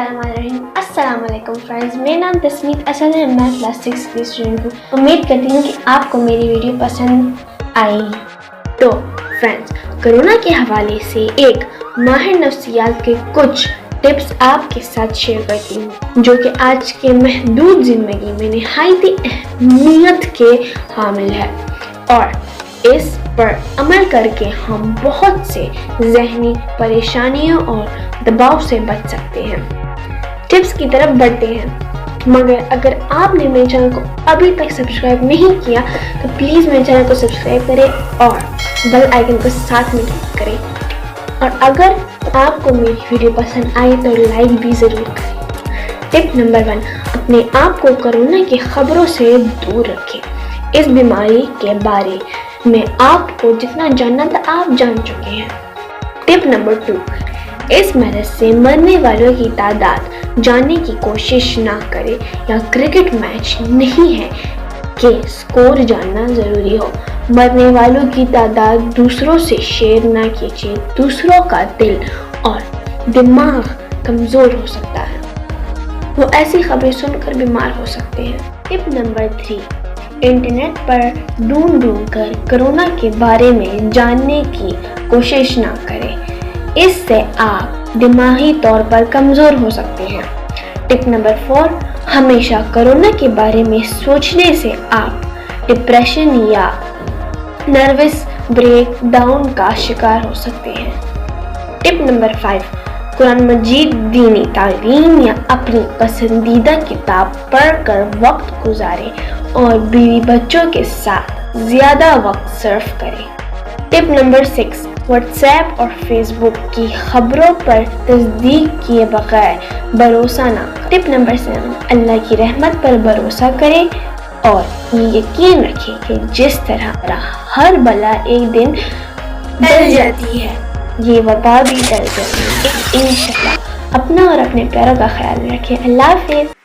السلام علیکم فرینڈز، میرا نام تسمیت اسد ہے، میں کلاس 6 کی اسٹوڈنٹ ہوں۔ امید کرتی ہوں کہ آپ کو میری ویڈیو پسند آئی۔ تو فرینڈز، کرونا کے حوالے سے ایک ماہر نفسیات کے کچھ ٹپس آپ کے ساتھ شیئر کرتی ہوں جو کہ آج کے محدود زندگی میں نہایت اہمیت کے حامل ہے، اور اس پر عمل کر کے ہم بہت سے ذہنی پریشانیوں اور دباؤ سے بچ سکتے ہیں۔ ٹپس کی طرف بڑھتے ہیں، مگر اگر آپ نے میرے چینل کو ابھی تک سبسکرائب نہیں کیا تو پلیز میرے چینل کو سبسکرائب کریں اور بیل آئیکن کو ساتھ میں کلک کریں، اور اگر آپ کو میری ویڈیو پسند آئی تو لائک بھی ضرور کریں۔ ٹپ نمبر 1، اپنے آپ کو کرونا کی خبروں سے دور رکھیں۔ اس بیماری کے بارے میں آپ کو جتنا جاننا تھا آپ جان چکے ہیں۔ ٹپ نمبر 2، اس مرض سے مرنے والوں کی تعداد جاننے کی کوشش نہ کریں، یا کرکٹ میچ نہیں ہے کہ سکور جاننا ضروری ہو۔ مرنے والوں کی تعداد دوسروں سے شیئر نہ کیجیے، دوسروں کا دل اور دماغ کمزور ہو سکتا ہے، وہ ایسی خبریں سن کر بیمار ہو سکتے ہیں۔ ٹپ نمبر 3، انٹرنیٹ پر ڈھونڈ کر کرونا کے بارے میں جاننے کی کوشش نہ کریں، اس سے آپ دماغی طور پر کمزور ہو سکتے ہیں۔ ٹپ نمبر 4، ہمیشہ کرونا کے بارے میں سوچنے سے آپ ڈپریشن یا نروس بریک ڈاؤن کا شکار ہو سکتے ہیں۔ ٹپ نمبر 5، قرآن مجید، دینی تعلیم یا اپنی پسندیدہ کتاب پڑھ کر وقت گزاریں، اور بیوی بچوں کے ساتھ زیادہ وقت صرف کریں۔ ٹپ نمبر 6، واٹس ایپ اور فیس بک کی خبروں پر تصدیق کیے بغیر بھروسہ نہ کریں۔ ٹپ نمبر 7، اللہ کی رحمت پر بھروسہ کریں اور یہ یقین رکھیں کہ جس طرح ہر بلا ایک دن ٹل جاتی ہے، یہ وبا بھی ٹل جاتی ہے انشاءاللہ۔ اپنا اور اپنے پیاروں کا خیال رکھیں۔ اللہ حافظ۔